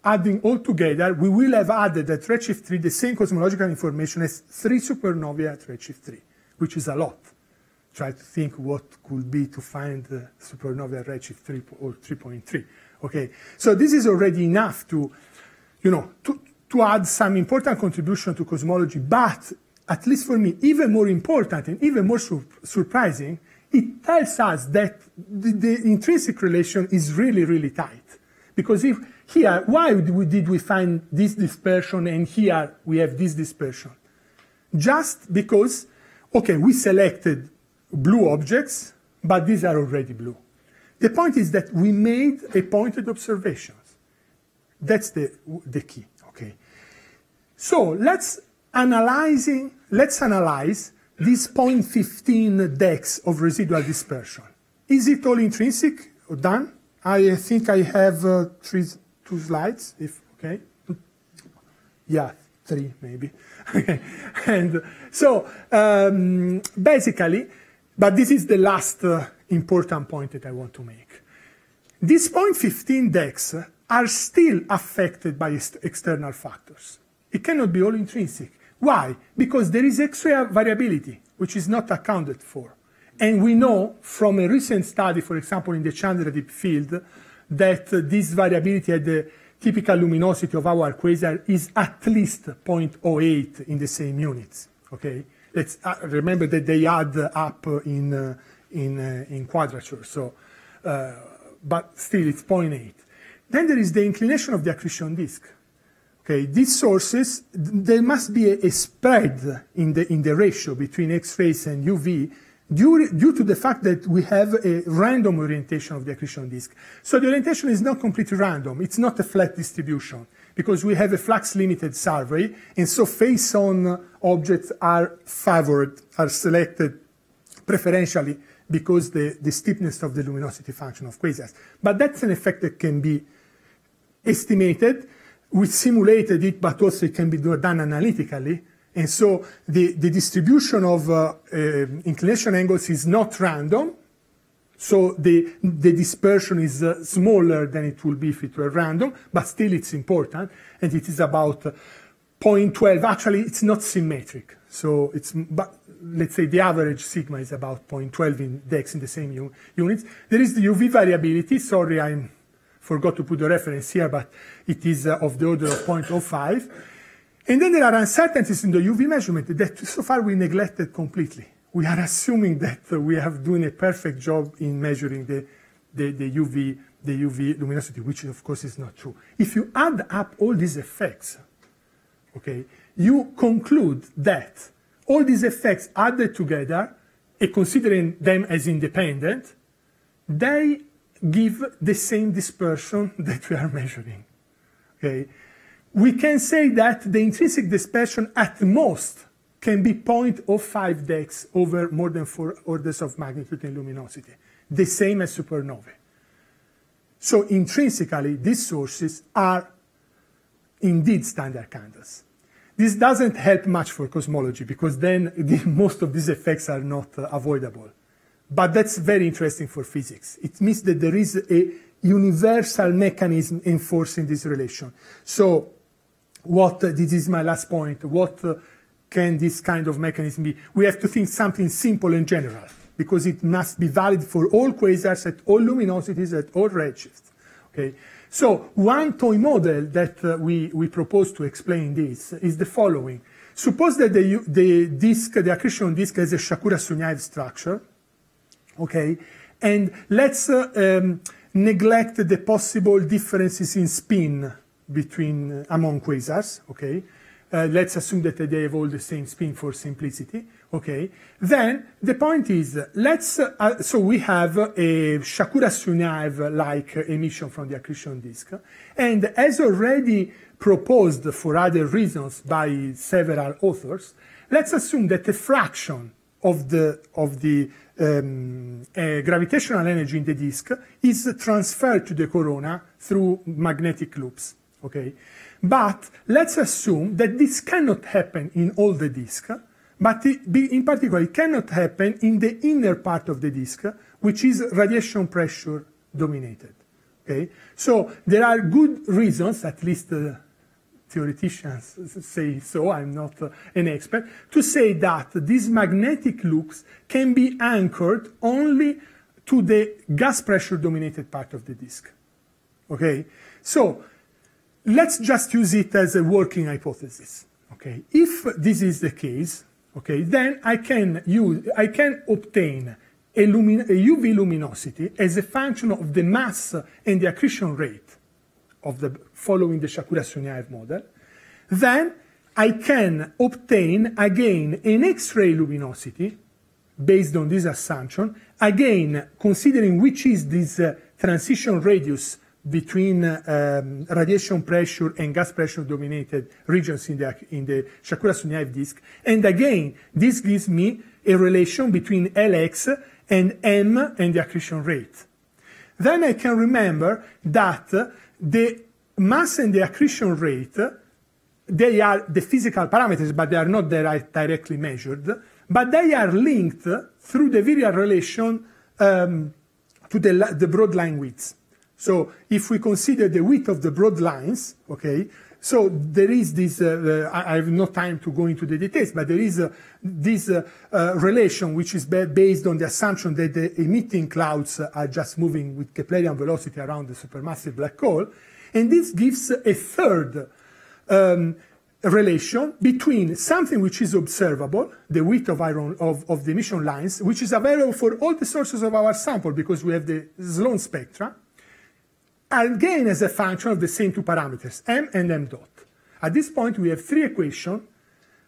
adding all together, we will have added at redshift 3 the same cosmological information as 3 supernovae at redshift 3, which is a lot. Try to think what could be to find supernova at redshift 3 or 3.3. Okay, so this is already enough to, to add some important contribution to cosmology, but at least for me, even more important and even more surprising, it tells us that the intrinsic relation is really, really tight. Because if here, why did we find this dispersion and here we have this dispersion? Just because, okay, we selected blue objects, but these are already blue. The point is that we made a pointed observations. That's the key, okay? So let's analyze this 0.15 dex of residual dispersion. Is it all intrinsic or done? I think I have 2 slides, okay? Yeah, 3 maybe. And so basically, but this is the last important point that I want to make. These 0.15 dex are still affected by external factors. It cannot be all intrinsic. Why? Because there is X-ray variability, which is not accounted for. And we know from a recent study, for example, in the Chandra Deep Field, that this variability at the typical luminosity of our quasar is at least 0.08 in the same units. Okay? let's remember that they add up in quadrature. So, but still, it's 0.8. Then there is the inclination of the accretion disk. Okay, these sources, there must be a spread in the ratio between X-rays and UV due to the fact that we have a random orientation of the accretion disk. So the orientation is not completely random. It's not a flat distribution because we have a flux-limited survey, and so face-on objects are favored, are selected preferentially because the steepness of the luminosity function of quasars. But that's an effect that can be estimated. We simulated it, but also it can be done analytically. And so the distribution of inclination angles is not random. So the dispersion is smaller than it would be if it were random, but still it's important. And it is about 0.12. Actually, it's not symmetric. So but let's say the average sigma is about 0.12 index in the same units. There is the UV variability. Sorry, I forgot to put the reference here, but it is of the order of 0.05. And then there are uncertainties in the UV measurement that so far we neglected completely. We are assuming that we have doing a perfect job in measuring the UV luminosity, which of course is not true. If you add up all these effects, okay, you conclude that all these effects added together, and considering them as independent, they give the same dispersion that we are measuring. Okay? We can say that the intrinsic dispersion at most can be 0.05 dex over more than 4 orders of magnitude in luminosity, the same as supernovae. So intrinsically, these sources are indeed standard candles. This doesn't help much for cosmology because then most of these effects are not avoidable. But that's very interesting for physics. It means that there is a universal mechanism enforcing this relation. So this is my last point, what can this kind of mechanism be? We have to think something simple and general, because it must be valid for all quasars at all luminosities at all redshifts. Okay? So one toy model that we propose to explain this is the following. Suppose that the accretion disk has a Shakura-Sunyaev structure. Okay, and let's neglect the possible differences in spin among quasars. Okay, let's assume that they have all the same spin for simplicity. Okay, then the point is, so we have a Shakura-Sunyaev-like emission from the accretion disk, and as already proposed for other reasons by several authors, let's assume that a fraction of the gravitational energy in the disk is transferred to the corona through magnetic loops. Okay, but let's assume that this cannot happen in all the disk, but in particular it cannot happen in the inner part of the disk, which is radiation pressure dominated. Okay, so there are good reasons, at least theoreticians say so, I'm not an expert, to say that these magnetic loops can be anchored only to the gas pressure dominated part of the disk. Okay, so let's just use it as a working hypothesis. Okay, if this is the case, okay, then I can obtain a UV luminosity as a function of the mass and the accretion rate following the Shakura-Sunyaev model. Then I can obtain again an X-ray luminosity based on this assumption, again considering which is this transition radius between radiation pressure and gas pressure dominated regions in the Shakura-Sunyaev disk. And again, this gives me a relation between Lx and m and the accretion rate. Then I can remember that the mass and the accretion rate, they are the physical parameters, but they are not directly measured, but they are linked through the virial relation to the broad line widths. So if we consider the width of the broad lines, okay, so there is this, I have no time to go into the details, but there is this relation which is based on the assumption that the emitting clouds are just moving with Keplerian velocity around the supermassive black hole. And this gives a third a relation between something which is observable, the width of the emission lines, which is available for all the sources of our sample because we have the Sloan spectra, again as a function of the same two parameters, m and m dot. At this point, we have three equations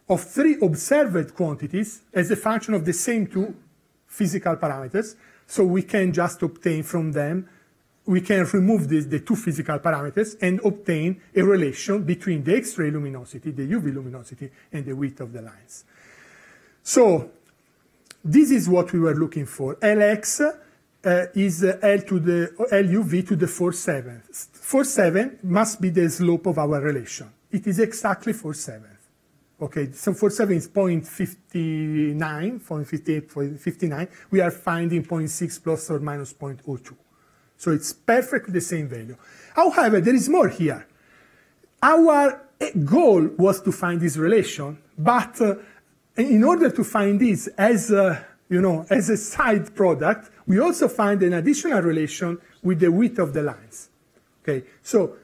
of three observed quantities as a function of the same two physical parameters, so we can just obtain from them, we can remove the two physical parameters and obtain a relation between the X-ray luminosity, the UV luminosity, and the width of the lines. So this is what we were looking for. Lx is LUV to the 4/7. 4/7 must be the slope of our relation. It is exactly 4/7. Okay, so 4/7 is 0.59, 0.58, 0.59. We are finding 0.6 plus or minus 0.02. So it's perfectly the same value. However, there is more here. Our goal was to find this relation, but in order to find this as a side product, we also find an additional relation with the width of the lines. Okay, so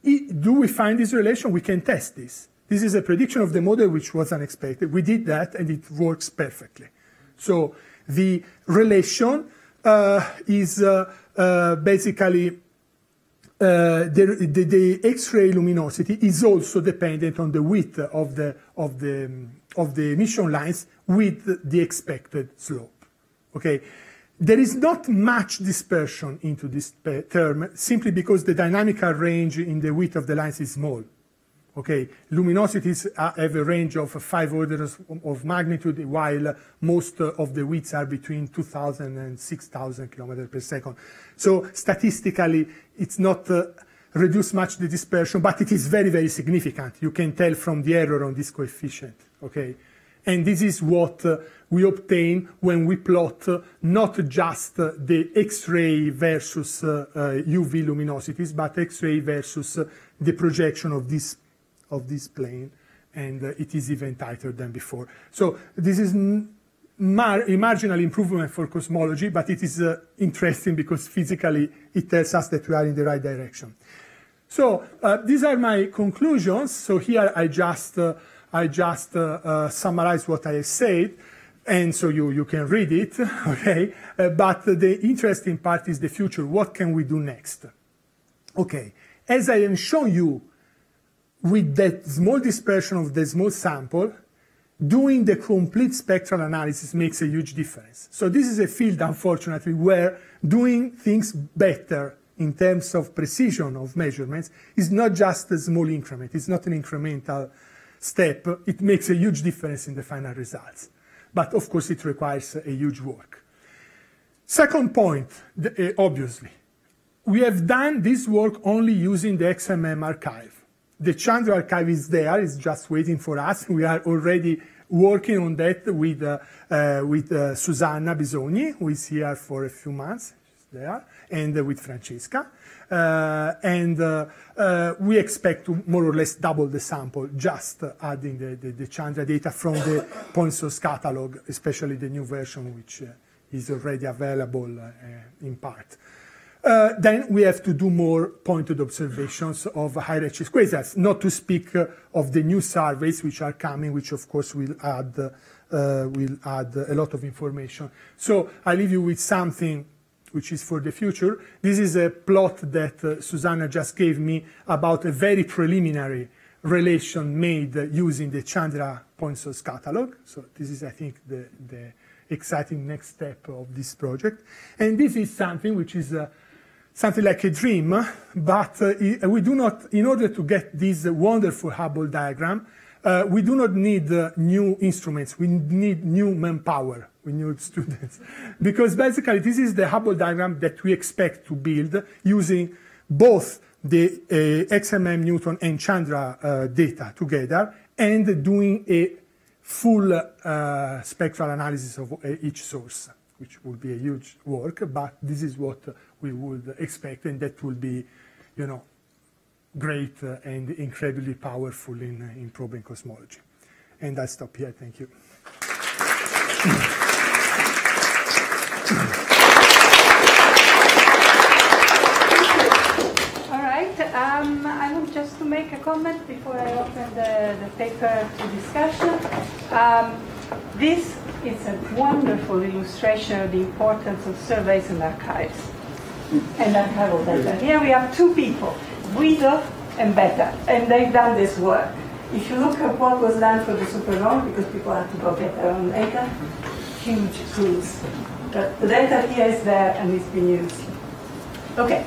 do we find this relation? We can test this. This is a prediction of the model which was unexpected. We did that, and it works perfectly. So the relation is basically the X-ray luminosity is also dependent on the width of the emission lines with the expected slope. Okay, there is not much dispersion into this term simply because the dynamical range in the width of the lines is small. Okay, luminosities have a range of 5 orders of magnitude, while most of the widths are between 2,000 and 6,000 kilometers per second. So statistically, it's not reduced much the dispersion, but it is very, very significant. You can tell from the error on this coefficient. Okay, and this is what we obtain when we plot not just the X-ray versus UV luminosities, but X-ray versus the projection of this plane, and it is even tighter than before. So this is a marginal improvement for cosmology, but it is interesting because physically it tells us that we are in the right direction. So these are my conclusions. So here I just summarize what I have said, and so you can read it, okay? But the interesting part is the future. What can we do next? Okay, as I have shown you, with that small dispersion of the small sample, doing the complete spectral analysis makes a huge difference. So this is a field, unfortunately, where doing things better in terms of precision of measurements is not just a small increment. It's not an incremental step. It makes a huge difference in the final results. But of course, it requires a huge work. Second point, obviously, we have done this work only using the XMM archive. The Chandra archive is there, it's just waiting for us. We are already working on that with Susanna Bisogni, who is here for a few months, she's there, and with Francesca. We expect to more or less double the sample, just adding the Chandra data from the point source catalog, especially the new version, which is already available in part. Then we have to do more pointed observations of high redshift quasars, not to speak of the new surveys which are coming, which of course will add a lot of information. So I leave you with something which is for the future. This is a plot that Susanna just gave me about a very preliminary relation made using the Chandra point source catalog. So this is, I think, the exciting next step of this project. And this is something which is something like a dream, but we do not, in order to get this wonderful Hubble diagram, we do not need new instruments. We need new manpower. We need students. Because basically, this is the Hubble diagram that we expect to build using both the XMM Newton and Chandra data together and doing a full spectral analysis of each source, which will be a huge work, but this is what we would expect, and that will be, great and incredibly powerful in probing cosmology. And I stop here. Thank you. All right. I want just to make a comment before I open the paper to discussion. This is a wonderful illustration of the importance of surveys and archives and archival data. Here we have two people, Guido and Beta, and they've done this work. If you look at what was done for the supernova, because people have to go get their own data, huge tools. But the data here is there and it's been used. Okay.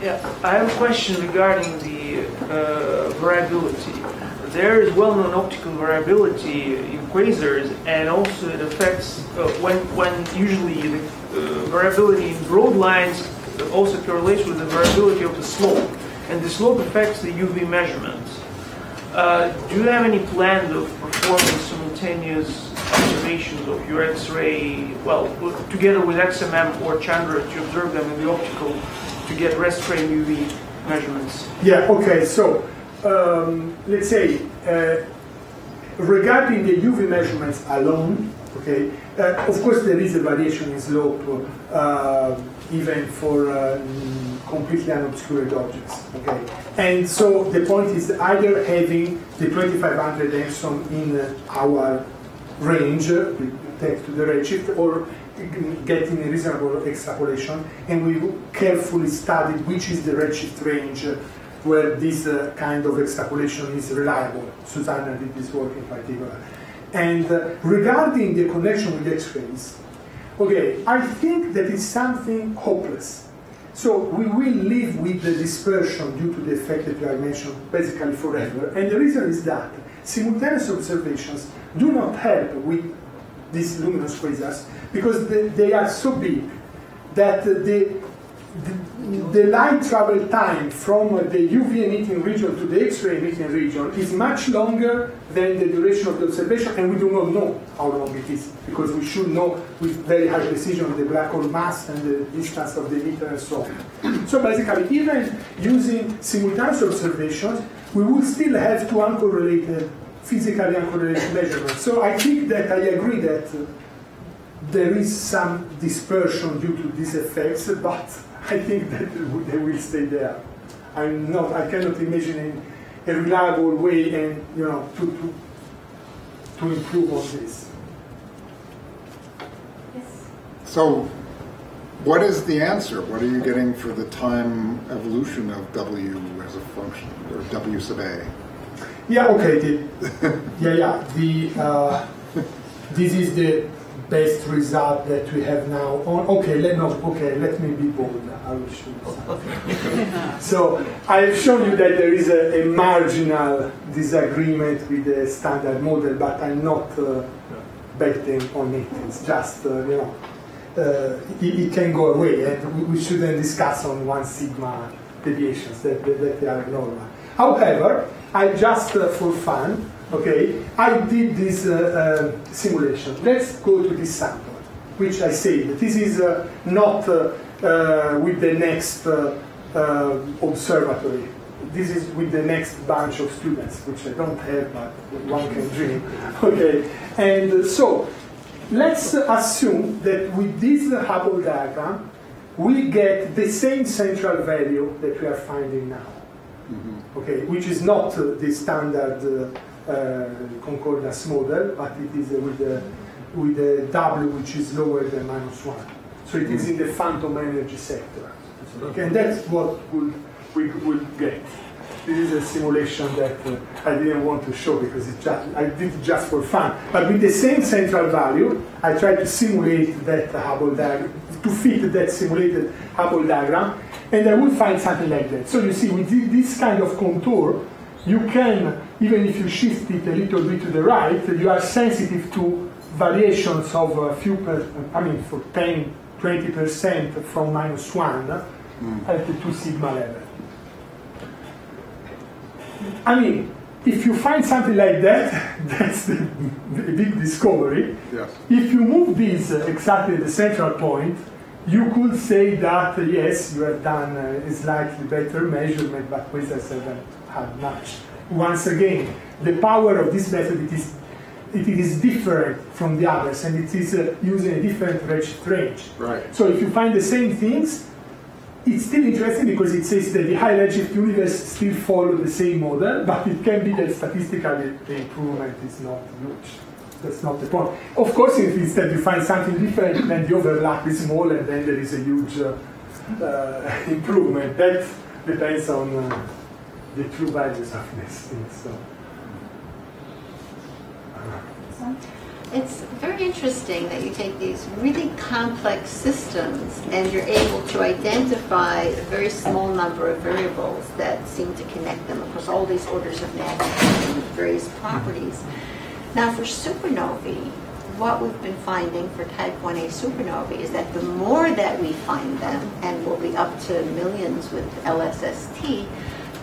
Yeah, I have a question regarding the variability. There is well-known optical variability in quasars, and also it affects when usually the variability in broad lines also correlates with the variability of the slope, and the slope affects the UV measurements. Do you have any plan of performing simultaneous observations of your X-ray, well, together with XMM or Chandra to observe them in the optical to get rest frame UV measurements? Yeah, okay, so let's say regarding the UV measurements alone, okay, of course there is a variation in slope even for completely unobscured objects, okay? And so the point is either having the 2500 angstrom in our range, thanks to the redshift, or getting a reasonable extrapolation, and we carefully studied which is the redshift range where this kind of extrapolation is reliable. Susanna did this work in particular. And regarding the connection with X-rays, okay, I think that is something hopeless. So we will live with the dispersion due to the effect that I mentioned basically forever. And the reason is that simultaneous observations do not help with these luminous quasars because they are so big that the light travel time from the UV emitting region to the X-ray emitting region is much longer than the duration of the observation, and we do not know how long it is, because we should know with very high precision the black hole mass and the distance of the emitter and so on. So basically, even using simultaneous observations, we will still have to uncorrelated, physically uncorrelated measurements. So I think that I agree that there is some dispersion due to these effects, but I think that they will stay there. I cannot imagine a reliable way and to improve on this. Yes. So, what is the answer? What are you getting for the time evolution of W as a function, or W sub A? Yeah. Okay. This is the best result that we have now. Let me be bold. I will show you something. So I have shown you that there is a marginal disagreement with the standard model, but I'm not betting on it. It's just it can go away, and we shouldn't discuss on 1 sigma deviations that they are normal. However, I just for fun. Okay, I did this simulation. Let's go to this sample, which I say that this is not with the next observatory. This is with the next bunch of students, which I don't have, but one can dream. Okay, and so let's assume that with this Hubble diagram, we get the same central value that we are finding now. Mm-hmm. Okay, which is not the standard concordance model, but it is with a W which is lower than -1. So it is in the phantom energy sector. Okay, and that's what we will get. This is a simulation that I didn't want to show because I did it just for fun. But with the same central value, I tried to simulate that Hubble diagram, to fit that simulated Hubble diagram, and I will find something like that. So you see, with this kind of contour, you can, even if you shift it a little bit to the right, you are sensitive to variations of a few, for 10, 20% from -1 at the 2 sigma level. If you find something like that, that's the big discovery. Yes. If you move this exactly at the central point, you could say that, yes, you have done a slightly better measurement, but quasars haven't had much. Once again, the power of this method, it is different from the others, and it is using a different redshift range. Right. So if you find the same things, it's still interesting because it says that the high redshift universe still follow the same model, but it can be that statistically the improvement is not huge. That's not the point. Of course, if instead you find something different, then the overlap is small, and then there is a huge improvement. That depends on the true values of these things. So. It's very interesting that you take these really complex systems and you're able to identify a very small number of variables that seem to connect them across all these orders of magnitude and various properties. Now for supernovae, what we've been finding for type 1a supernovae is that the more that we find them, and we'll be up to millions with LSST,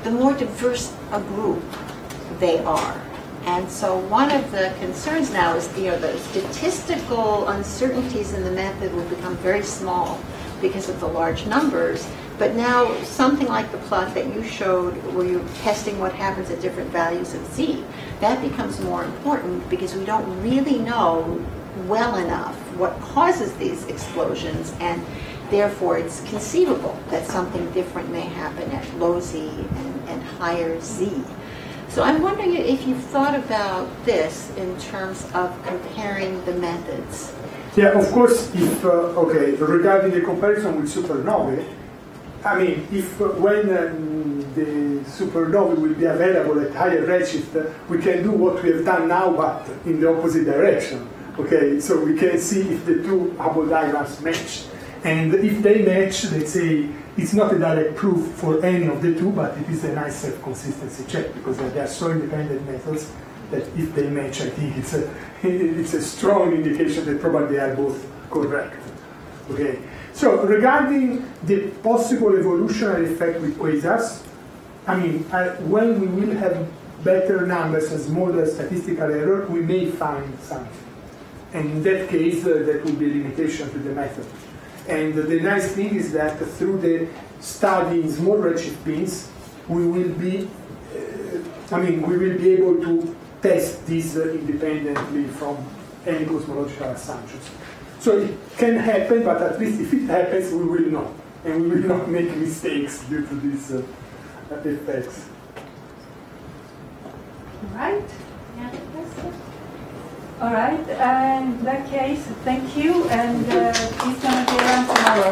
the more diverse a group they are. And so one of the concerns now is, the statistical uncertainties in the method will become very small because of the large numbers. But now something like the plot that you showed where you're testing what happens at different values of z, that becomes more important because we don't really know well enough what causes these explosions, and therefore it's conceivable that something different may happen at low z and higher z. So I'm wondering if you've thought about this in terms of comparing the methods. Yeah, of course, if, okay, regarding the comparison with supernovae, I mean, if when the supernovae will be available at higher redshift, we can do what we have done now, but in the opposite direction. Okay, so we can see if the two Hubble diagrams match. And if they match, let's say, it's not a direct proof for any of the two, but it is a nice self-consistency check, because they are so independent methods that if they match, I think it's a strong indication that probably they are both correct. Okay. So regarding the possible evolutionary effect with quasars, I mean, when we will have better numbers and smaller statistical error, we may find something. And in that case, that will be a limitation to the method. And the nice thing is that through the study in small redshift beams, we will be, we will be able to test this independently from any cosmological assumptions. So it can happen, but at least if it happens, we will know. And we will not make mistakes due to these effects. All right. Yeah. All right. In that case, thank you. And please come again tomorrow.